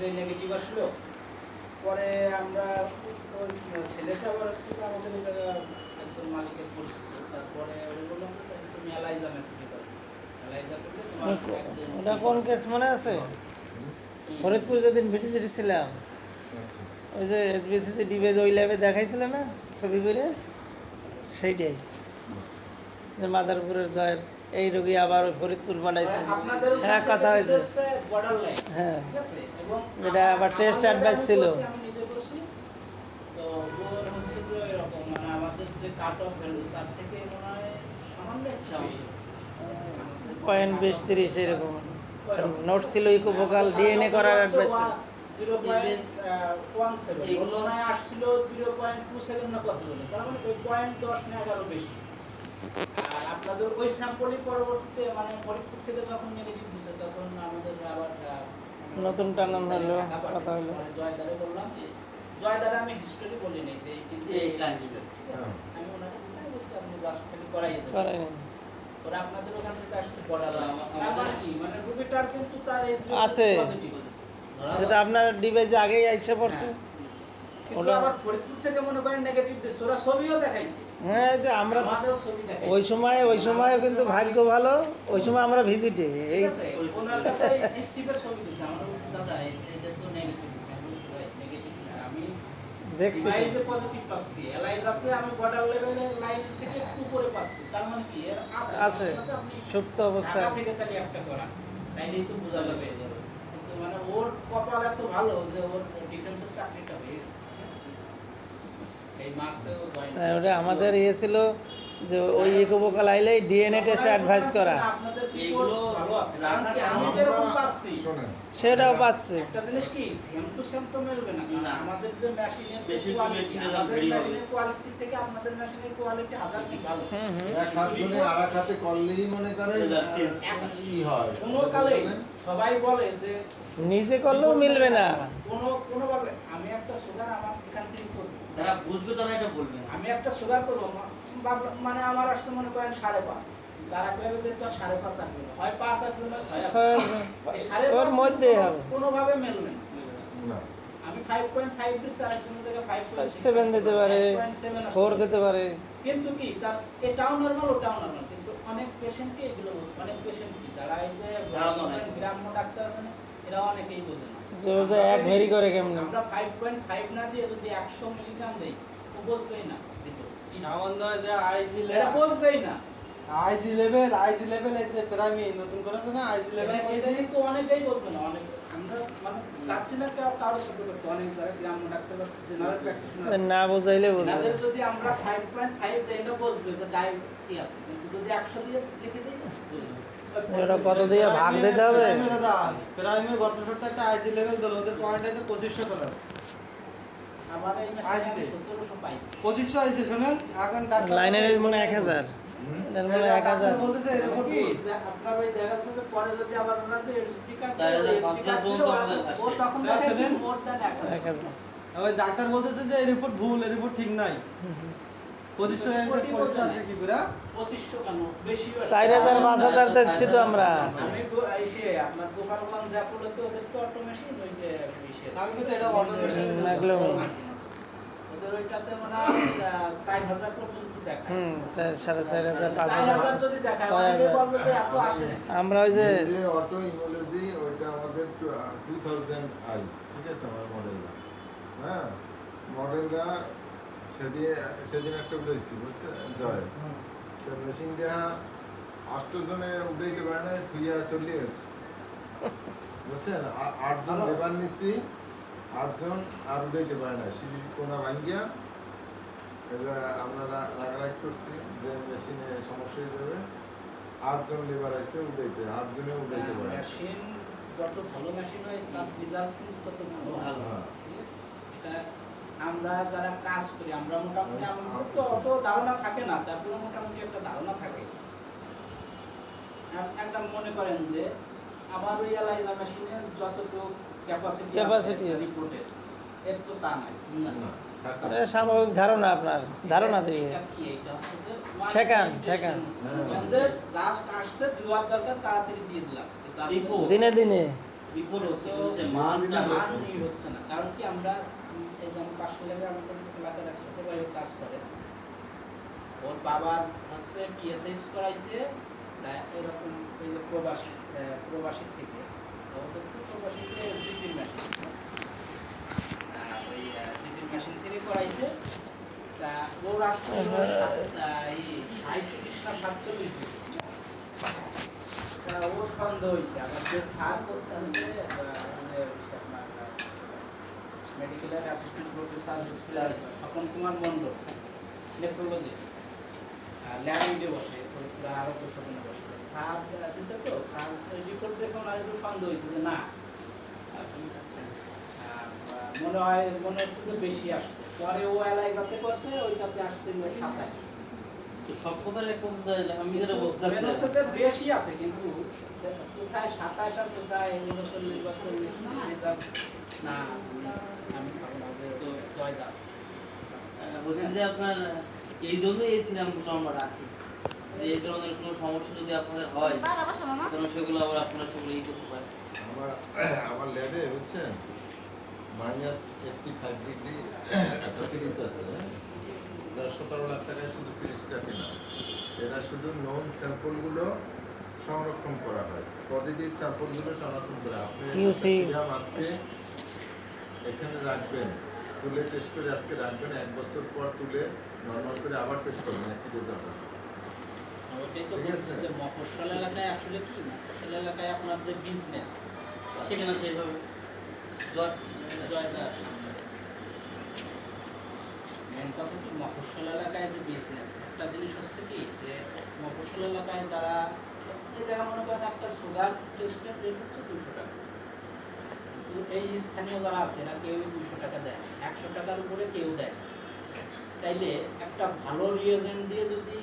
যে নেগেটিভ আসলো, পরে আমরা ওই ছেলেটা আবার আমাদের একজন মালিকের পরিচিত, তারপরে ওই বললাম যে তুমি এলাইজা মেথড দিতে পারো, এলাইজা করলে তোমার একদম ওটা কোন কেস মনে আছে? ফরিদপুর যেদিন ভিটিসিটি ছিলাম, ওই যে এসবিসিসি ডিবেজ ওই ল্যাবে দেখাইছিল না ছবি করে, সেইটাই যে মাদারপুরের জয়ের এই রোগী আবার ওই ফরিদপুর বানাইছে। আপনাদের হ্যাঁ, কথা হয়েছে। বর্ডার লাইন, হ্যাঁ, ঠিক আছে, এবং এটা আবার টেস্ট অ্যাডভাইস ছিল। আমি নিজে করছি, তো ওর হচ্ছে যে এরকম মানে আমাদের যে কাট অফ ভ্যালু তার থেকে মনে হয় সামান্য একটু বেশি, 0.20-30 এরকম নোট ছিল। ইকোভোকাল ডিএনএ করার অ্যাডভাইস ছিল। 0.17 এগুলো নয় আসছিল 0.27 না কত বলে, তার মানে ওই 0.10 না 11 বেশি। আর আপনাদের ওই স্যাম্পলই পরবর্তীতে মানে ফরিদপুর থেকে যখন নেগেটিভ দিছে তখন আমাদের আবার নতুন টানান হলো, কথা হলো। জয়দারে বললাম, জয়দারে আমি হিস্টোরি বলি নাই যে কিন্তু এই কাজবে, ঠিক আছে, আমি ওনাকে বুঝাই বলতে আপনি জাস্ট খালি করাই দেবেন। করাই পরে আপনাদের ওখান থেকে আসছে বর্ডার, তার মানে কি মানে রুবিটার কিন্তু তার এসবি আছে। পজিটিভ এটা আপনার ডিভাইসে আগেই আইসা পড়ছে। কিন্তু আবার ফরিদপুর থেকে মনে করেন নেগেটিভ দিচ্ছে, ওরা ছবিও দেখাইছে। হ্যাঁ, এই যে আমরা আমাদেরও ছবি দেখাইছে। ওই সময় কিন্তু ভাগ্য ভালো, ওই সময় আমরা ভিজিটে এই ঠিক আছে, ওনার কাছে স্টিভের ছবি দিছে, আমার বলছে দাদা এটা তো নেগেটিভ দিছে, আমি বলছি ভাই নেগেটিভ দিছে, আমি দেখছি। ডিভাইসে পজিটিভ পাচ্ছি, এলাইজাতে আমি বর্ডার লেভেলে লাইন থেকে একটু উপরে পাচ্ছি, তার মানে কি এর আছে আছে আপনি সুপ্ত অবস্থায় ঢাকা থেকে তাহলে একটা করা, তাইলেই তো বোঝা যাবে। কিন্তু মানে ওর কপাল এত ভালো যে ওর ডিফেন্সের চাকরিটা হয়ে গেছে, এই মার্চেও জয়েন। ওটা আমাদের ইয়ে ছিল যে ওই ইকোভোকাল আইলেই ডিএনএ টেস্ট অ্যাডভাইস করা, আপনাদের এইগুলো ভালো আছে, কারণ কি আমি যেরকম পাচ্ছি সেটাও পাচ্ছে। একটা জিনিস কি সেম টু সেম তো মিলবে না, কারণ আমাদের যে মেশিনের বেশি কোয়ালিটি, মেশিনের দাম আমাদের ভেরি হবে। মেশিনের কোয়ালিটি থেকে আপনাদের মেশিনের কোয়ালিটি হাজার কি ভালো। এক হাত ধরে আর এক হাতে করলেই মনে করেন কি হয় কোনো কালে সবাই বলে যে নিজে করলেও মিলবে না। কোনোভাবে আমি একটা সুগার আমার এখান থেকে করবো, যারা বুঝবে তারা এটা বলবে না। আমি একটা সুগার করবো মানে আমার আসছে মনে করেন 5.5, তারা কইবে যে তোর 5.5 আসবে না, হয় 5 আসবে না 6 আসবে, ওর মধ্যেই হবে, কোনোভাবে মিলবে না। না আমি 5.5 দিচ্ছি, আর একজনের জায়গায় 7 দিতে পারে, 5.7 4 দিতে পারে। কিন্তু কি তার এটাও নরমাল ওটাও নরমাল, কিন্তু অনেক পেশেন্টকে এগুলো অনেক পেশেন্ট কি যারা এই যে ধারণা নাই। গ্রাম্য ডাক্তার আছে না, এরা অনেকেই বোঝে না যে ও যে এক ভেরি করে কেমনে। আমরা 5.5 না দিয়ে যদি 100 মিলিগ্রাম দেই ও বুঝবেই না, সামান্য যে এটা বুঝবেই না। আইজি লেভেল এই যে প্রাইমি নতুন করেছে না আইজি লেভেল এটা করেছে কিন্তু অনেকেই বুঝবে না, অনেক আমরা মানে চাচ্ছি না কারোর সাথে করতে, অনেক যারা গ্রাম্য ডাক্তার বা জেনারেল প্র্যাকটিশনার না বোঝাইলে বলবে। তাদের যদি আমরা 5.5 দেই না বুঝবে যে ডায়াবেটিস আছে, কিন্তু যদি 100 দিয়ে লিখে দেই না বুঝবে। এটা কত দিয়ে ভাগ দিতে হবে? প্রাইমে দাদা প্রাইমে গত সপ্তাহে একটা আইজি লেভেল দিল, ওদের পয়েন্ট আছে 2500 প্লাস। আমার এই আজ মাসে দে। 1700 পাইছি। 2500 আইছে শুনেন, এখন ডাক্তার লাইনের মনে হয় 1000, এর মনে হয় 1000। ডাক্তার বলতেছে এরকম কি যে আপনার ওই দেখা যাচ্ছে যে পরে যদি আবার ওরা যে স্টিকার 4000 5000 পর্যন্ত ও তখন না, দেখে শুনেন। More than 1000। 1000 ওই ডাক্তার বলতেছে যে এই রিপোর্ট ভুল, এই রিপোর্ট ঠিক নাই। 2500 আইছে 2500 আসে কি করে? 2500 কেন বেশি হয়। 4000 5000 দিচ্ছি তো আমরা। আমি তো এসে আপনার গোপালগঞ্জ অ্যাপোলোতে ওদের তো অটোমেশন ওই যে ইসে আমি কিন্তু এটা অটোমেটিক লাগলো। ওদের ওইটাতে মানে 4000 পর্যন্ত দেখায়। 4,500 4000 5000। যদি দেখায় 6000 অনেকে বলবে যে এত আসে না। আমরা ওই যে অটো ইমোলজি ওইটা আমাদের 2000 আই, ঠিক আছে আমার মডেলটা। হ্যাঁ, মডেলটা সেদিন একটা উঠেছি বুঝছেন জয়, সে মেশিন দেহা 8 জনে উঠাইতে পারে না, থুইয়া চলে গেছে বুঝছেন। 8 জন লেবার নিচ্ছি, 8 জন আর উঠাইতে পারে না, সিঁড়ির কোনা ভাঙ্গিয়া। এবার আমরা রাগারাগ করছি যে মেশিনে সমস্যা হয়ে যাবে। 8 জন লেবার আছে উঠাইতে, 8 জনে উঠাইতে পারে না। মেশিন যত ভালো মেশিন হয় তার রেজাল্ট কিন্তু তত ভালো হয়। ঠিক আছে? এটা আমরা যারা কাজ করি আমরা মোটামুটি আমাদের তো অত ধারণা থাকে না, তারপরে মোটামুটি একটা ধারণা থাকে। আর একটা মনে করেন যে আমার ওই এলাইজা মেশিনে যতটুকু ক্যাপাসিটি Capacity আছে। রিপোর্টের এর তো তা নাই। না, খাসা। এটা স্বাভাবিক ধারণা, আপনার ধারণা দিয়ে এটা কি এটা হচ্ছে যে ঠেকান, ঠেকান। যে জাস্ট আসছে দেওয়ার দরকার তাড়াতাড়ি দিয়ে দিলাম। রিপোর্ট। দিনে দিনে রিপোর্ট হচ্ছে তো কিন্তু সে মানটা মানটা মান হচ্ছে ই হচ্ছে না, কারণ কি আমরা এই যে আমার পাশের লেগে আমাদের এলাকার এক ছোট ভাই কাজ করে, ওর বাবার হচ্ছে টিএসএস করাইছে, তা এরকম ওই যে প্রবাসী থেকে ওদের তো প্রবাসীতে জিপির মেশিন ওই জিপির মেশিন থেকে করাইছে, তা ওর আসছে এই 37 না 47 দিন। তা ওর সন্দেহ হয়েছে, আবার যে স্যার করতে হচ্ছে আপনার মেডিকেলের অ্যাসিস্ট্যান্ট প্রফেসর ছিলেন স্বপন কুমার মণ্ডল, নেফ্রোলজি ল্যাবে বসে, আরোগ্য সদনে বসে। স্যার দিছে তো, স্যার রিপোর্ট দেখে ওনার একটু সন্দেহ হয়েছে যে না মনে হচ্ছে যে বেশি আসছে। পরে ও এলাই যাতে করছে ওইটাতে আসছিল 27। তো সব কথার এক কথা আমি যেটা বলতে মনে হচ্ছে চাচ্ছি যে বেশি আছে, কিন্তু কোথায় 27 আর কোথায় 39 বা 40 না আমি ভাবো না যে তো জয়দা আছে। বলছি যে আপনার এই জন্যই এই সিনেমাগুলো আমরা রাখি, যে এই ধরনের কোনো সমস্যা যদি আপনাদের হয় তখন সেগুলো আবার আপনারা সেগুলো ই করতে পারেন। আমার ল্যাবে হচ্ছে -85 ডিগ্রি একটা ফ্রিজ আছে, এটা 17 লাখ টাকায় শুধু ফ্রিজটা কেনা। এটা শুধু নন স্যাম্পলগুলো সংরক্ষণ করা হয়, পজিটিভ স্যাম্পলগুলো সংরক্ষণ করা হয়। আপনি QC সিরাম আজকে এখানে রাখবেন, তুলে টেস্ট করে আজকে রাখবেন, 1 বছর পর তুলে নর্মাল করে আবার টেস্ট করবেন, একই রেজাল্ট আসবে। ওইটাই তো ঠিক বলছি আছে। যে মফস্বল এলাকায় আসলে কি, মফস্বল এলাকায় আপনার যে বিজনেস সেখানে সেইভাবে জয় জয়দা মেন কথা কি মফস্বল এলাকায় যে বিজনেস, একটা জিনিস হচ্ছে কি যে মফস্বল এলাকায় যারা এই জায়গা মনে করেন একটা সুগার টেস্টের রেট হচ্ছে 200 টাকা, কিন্তু এই স্থানীয় যারা আছে এরা কেউই 200 টাকা দেয়, 100 টাকার উপরে কেউ দেয়। তাইলে একটা ভালো রিয়েজেন্ট দিয়ে যদি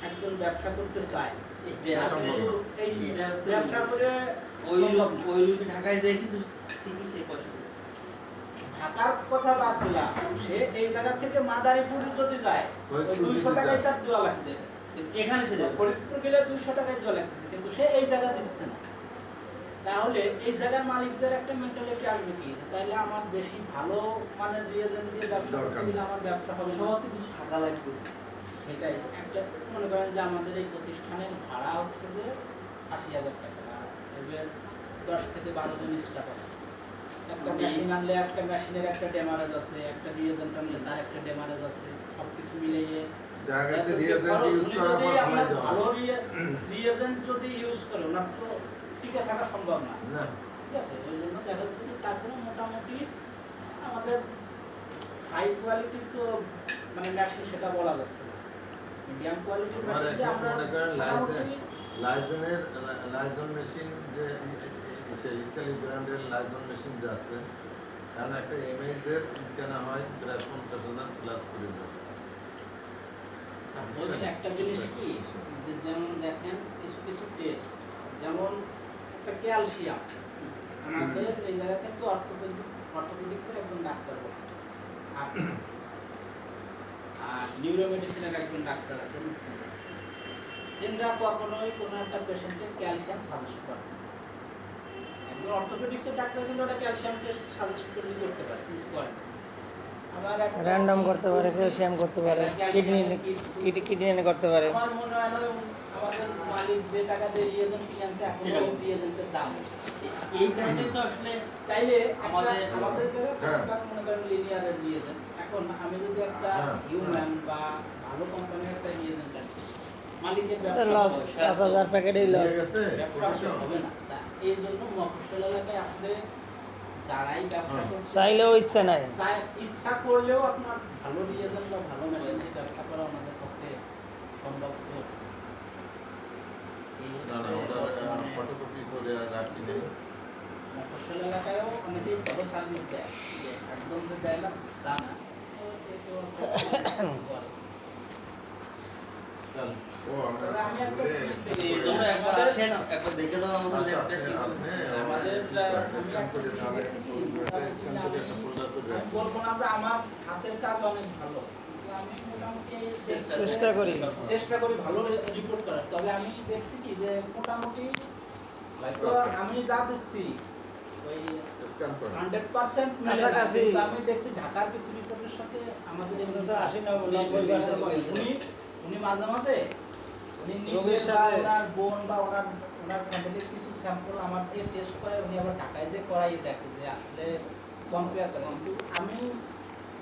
একজন ব্যবসা করতে চায়, এটা সম্ভব না। এই এটা হচ্ছে ব্যবসা করে ওই সম্ভব না। ওই রুগী ঢাকায় যায় কিন্তু ঠিকই সেই পয়সা দিচ্ছে। ঢাকার কথা বাদ দিলাম, সে এই জায়গা থেকে মাদারীপুর যদি যায় ওই ওই 200 যদি টাকায় যায়। তার দেওয়া লাগতেছে, কিন্তু এখানে সে যাবে ফরিদপুর গেলে 200 টাকায় দেওয়া লাগতেছে, কিন্তু সে এই জায়গা দিচ্ছে না। তাহলে এই জায়গার মালিকদের একটা মেন্টালিটি আসবে কি, তাহলে আমার বেশি ভালো মানের রিয়েজেন্ট দিয়ে ব্যবসা করতে দরকার গেলে আমার ব্যবসা হবে না। সবার তো কিছু টাকা লাগবে। সেটাই একটা মনে করেন যে আমাদের এই প্রতিষ্ঠানের ভাড়া হচ্ছে যে 80,000 টাকা, আর এবার 10 থেকে 12 জন স্টাফ আছে। একটা মেশিন আনলে একটা মেশিনের একটা ডেমারেজ আছে, একটা রিয়েজেন্ট আনলে তার একটা ডেমারেজ আছে, সব কিছু মিলিয়ে দেখা গেছে রিয়েজেন্ট ইউজ করার পর আমরা ফলাই ভালো দেওয়া রিয়েজেন্ট যদি ইউজ করে ওনার তো টিকে থাকা সম্ভব না, না। ঠিক আছে। ওই জন্য দেখা যাচ্ছে যে তারপরে মোটামুটি আমাদের হাই কোয়ালিটি তো মানে মেশিন সেটা বলা যাচ্ছে না, মিডিয়াম কোয়ালিটির আমার মেশিন দিয়ে এখন আমরা মনে করেন মোটামুটি লাইজন মেশিন যে সেই ইতালি ব্র্যান্ডের লাইজন মেশিন যে আছে, কারণ একটা এমএইজের কেনা হয় প্রায় 50,000 প্লাস করে যায়। সাপোজ একটা জিনিস কি যে যেমন দেখেন কিছু কিছু টেস্ট, যেমন একটা ক্যালসিয়াম, আমাদের এই জায়গা কিন্তু অর্থোপেডিক্সের একজন ডাক্তার বসে, আর নিউরোমেডিসিনের একজন ডাক্তার আছে, এনরা কখনোই কোনো একটা পেশেন্টের ক্যালসিয়াম সাজেস্ট করে না। একজন অর্থোপেডিক্সের ডাক্তার কিন্তু একটা ক্যালসিয়াম টেস্ট সাজেস্ট করতে পারে, কিন্তু করে না। আবার একটা র্যান্ডম করতে পারে, ক্যালসিয়াম করতে পারে, কিডনি করতে পারে। আমার মনে হয় না আমাদের মালিক যে টাকা দিয়ে রিয়েজেন্ট কিনে আনছে এখন সেটা ওই রিয়েজেন্টের দাম, এই কারণে তো আসলে তাইলে আমাদের আমাদের হ্যাঁ। জায়গায় মনে করেন লিনিয়ারের রিয়েজেন্ট, এখন আমি যদি একটা হ্যাঁ। হিউম্যান বা ভালো কোম্পানির একটা রিয়েজেন্ট আনছি, মালিকের লস, ব্যবসা 5,000 প্যাকেটেই লস। ঠিক আছে, ব্যবসা হবে না। তা এই জন্য মফস্বল এলাকায় আসলে যারাই ব্যবসা হ্যাঁ। করছে চাইলেও ইচ্ছা নাই। ইচ্ছা করলেও আপনার ভালো রিয়েজেন্ট বা ভালো মেশিন দিয়ে ব্যবসা করা আমাদের পক্ষে সম্ভব হতো না। এই না না, হচ্ছে ওটা বর্তমানে ফটোকপি করে আর রাখি নেই। মফস্বল এলাকায়ও অনেকেই ভালো সার্ভিস দেয়, যে একদম যে দেয় না তা না, তো একটু আছে করে। চল, ও আমরা তবে আমি একটা বলে- জিনিস দেখি, এই জন্য একবার আসেন, একবার দেখে যান আমাদের আচ্ছা, ল্যাবটা কি আপনি আমাদের স্ক্যান করে তাহলে স্ক্যান করে একটা ফোল্ডার করে আমি রাখুন। বলবো না যে আমার হাতের কাজ অনেক ভালো, কিন্তু আমি মোটামুটি চেষ্টা করি। চেষ্টা করি ভালো রিপোর্ট করার। তবে আমি দেখছি কি যে মোটামুটি হয়তো আচ্ছা। আমি যা দিচ্ছি ওই স্ক্যান করে 100% মেলে না, কাছাকাছি। কিন্তু আমি দেখছি ঢাকার কিছু রিপোর্টের সাথে আমাদের এগুলো তো 80-90% উনি মাঝে মাঝে উনি রোগীর নিজে বা সাথে- ওনার বোন বা ওনার ফ্যামিলির কিছু স্যাম্পল আমার দিয়ে টেস্ট করে উনি আবার ঢাকায় যে করাই দেখে যে আসলে কম্পেয়ার করে, কিন্তু আমি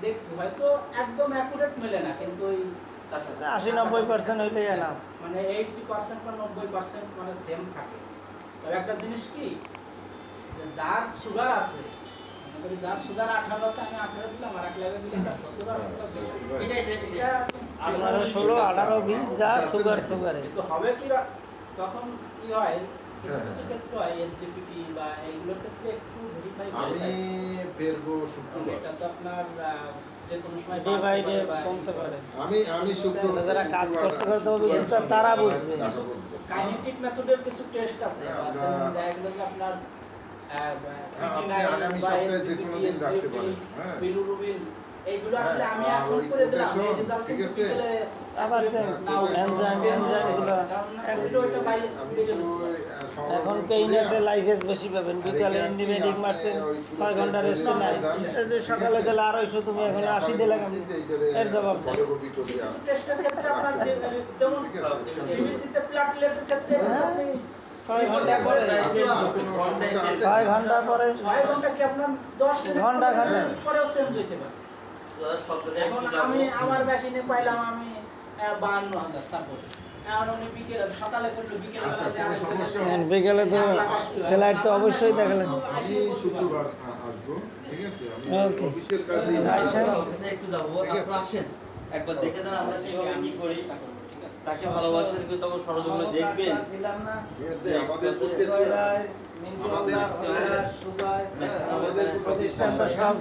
দেখছি হয়তো একদম অ্যাকুরেট মেলে না, কিন্তু ওই 80-90% হইলেই না। মানে 80% বা 90% মানে সেম থাকে। তবে একটা জিনিস কি, যে যার সুগার আছে, মনে করি যার সুগার 18 আছে, আমি 18 দিলাম, আর এক লেভেল দিলাম 17 আর 17 এটা 18, 16, 18, 20 যা সুগারে কিন্তু হবে কি তখন কি হয়, কিছু কিছু ক্ষেত্রে হয় এসজিপিটি বা এইগুলোর ক্ষেত্রে একটু ভেরিফাই করে আমি থাকে। ফেরবো কারণ শুক্রবার। এটা তো আপনার যে কোনো সময় ডে বাই ডে বাড়তে পারে বা কমতে পারে। আমি শুক্রবার যারা কাজ করতে করতে অভিজ্ঞতা তারা বুঝবে। কাইনেটিক মেথডের কিছু টেস্ট আছে, আমরা- যেমন দেখা গেল যে আপনার আপনি আগামী সপ্তাহে যে কোনো দিন রাখতে পারেন, হ্যাঁ। বিলুরুবিন এইগুলো আসলে হ্যাঁ, আমি আর এখন ওই করে দিলাম, এই potassium, রেজাল্ট ঠিক কিন্তু আছে? বিকেলে আবার এনজাইম গুলো এগুলো এটা বাইরে আমি বেরিয়ে তো যেতে পারে। এখন পেইন আছে, লাইফেস বেশি পাবেন। বিকালে অ্যান্টিবায়োটিক মারছেন, 6 ঘন্টা রেস্ট নাই। এই যে সকালে দিলে 250, তুমি এখন 80 দিলে কেমন? এর জবাব নেই। কিছু টেস্টের ক্ষেত্রে আপনার যেমন ঠিক আছে। সিবিসিতে প্লাটলেটের ক্ষেত্রে হ্যাঁ। আপনি 6 ঘন্টা পরে, আর কোনো সমস্যা আছে? 6 ঘন্টা পরে, 6 ঘন্টা কি আপনার 10 মিনিট ঘন্টা ঘন্টা। পরেও চেঞ্জ হইতে পারে। সব জায়গায় এখন একটু যাবো। আমি আমার মেশিনে পাইলাম আমি 52,000 সাপোর্ট, এখন উনি বিকেল সকালে করলো, বিকেল আচ্ছা, বেলা কোনো সমস্যা এখন বিকেলে তো স্যালাড তো অবশ্যই দেখালেন। আমি শুক্রবার আসবো, ঠিক আছে? আমি Okay. অফিসের কাজে আইসেন। একটু যাবো, ঠিক আছে। আপনারা আসেন একবার দেখে যান আমরা কিভাবে কি করি। ঠিক আছে। তাকে ভালোবাসেন কিন্তু তখন সরজমিনে দেখবেন। দিলাম না। ঠিক আছে? আমাদের প্রত্যেক আমাদের আমাদের প্রতিষ্ঠান তো সব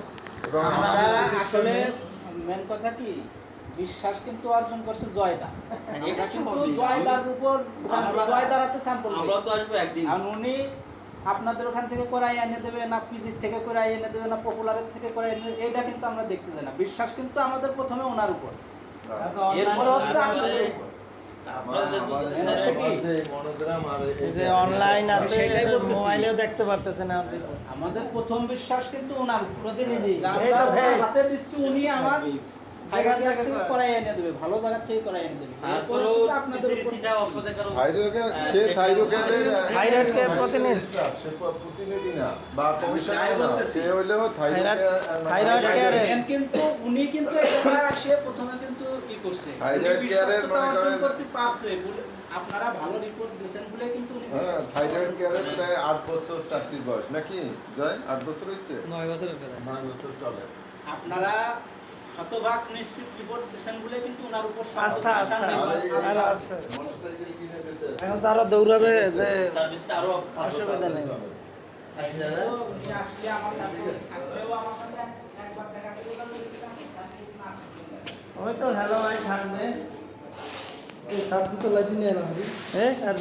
এবং আমরা আমাদের আসলে প্রতিষ্ঠানে মেন কথা কি, বিশ্বাস কিন্তু অর্জন করছে জয়দা। এটা এটা কিন্তু স্বাভাবিক। জয়দার উপর আমরা- জয়দারাতে স্যাম্পল আমরা তো আসবো একদিন। আর উনি আপনাদের ওখান থেকে করাই এনে দেবে না, পিজি থেকে করাই এনে দেবে না, পপুলারের থেকে করাই এনে দেবে, এইটা কিন্তু আমরা দেখতে চাই না। বিশ্বাস কিন্তু আমাদের প্রথমে ওনার উপর, এরপর হচ্ছে আপনাদের উপর। আপনাদের তো- আমার যে মনোগ্রাম আর এই যে অনলাইন আছে, সেটাই এদের বলতেছি। মোবাইলেও দেখতে পারতেছেন আপনি। আমাদের প্রথম বিশ্বাস কিন্তু ওনার উপর। প্রতিনিধি, যা এই তো আমরা ভেজ। হাতে দিচ্ছি, উনি আমার জায়গা থেকে করাই এনে দেবে, ভালো জায়গা থেকে করাই এনে দেবে। এরপর তারপরেও হচ্ছে আপনাদের উপর। পিসিটা আপনাদের কারো থাইরয়েডের সে থাইরয়েডের থাইরয়েড কেয়ার প্রতিনিধি। সে প্রতিনিধি না বা যাই কমিশনার না, বলতেছি। সে হইলেও থাইরয়েড থাইরয়েড কেয়ারের- মেন কিন্তু উনি কিন্তু এখানে আসে প্রথমে কিন্তু ই করছে, থাইরয়েড উনি কেয়ারের বিশ্বস্ততা মনে অর্জন করেন- করতে পারছে বলে আপনারা ভালো রিপোর্ট দিয়েছেন বলে কিন্তু উনি হ্যাঁ, থাইরয়েড কেয়ারের প্রায় 8 বছর চাকরির বয়স নাকি জয়? 8 বছর হইছে? 9 বছরের প্রায়। 9 বছর চলে। আপনারা শতভাগ নিশ্চিত রিপোর্ট দিয়েছেন বলে কিন্তু ওনার উপর আস্থা, আস্থা। আর আস্থা। মোটরসাইকেল কিনে দিতে এখন তো আরো দৌড়াবে যে সার্ভিসটা আরো অসুবিধা নেই। উনি আসলে আমার সাথে থাকলেও আমার সাথে একবার দেখা করে ওই তো হ্যালো ভাই থাকবে। এই কাজ তো লাইতে নিয়ে এলাম। এ আর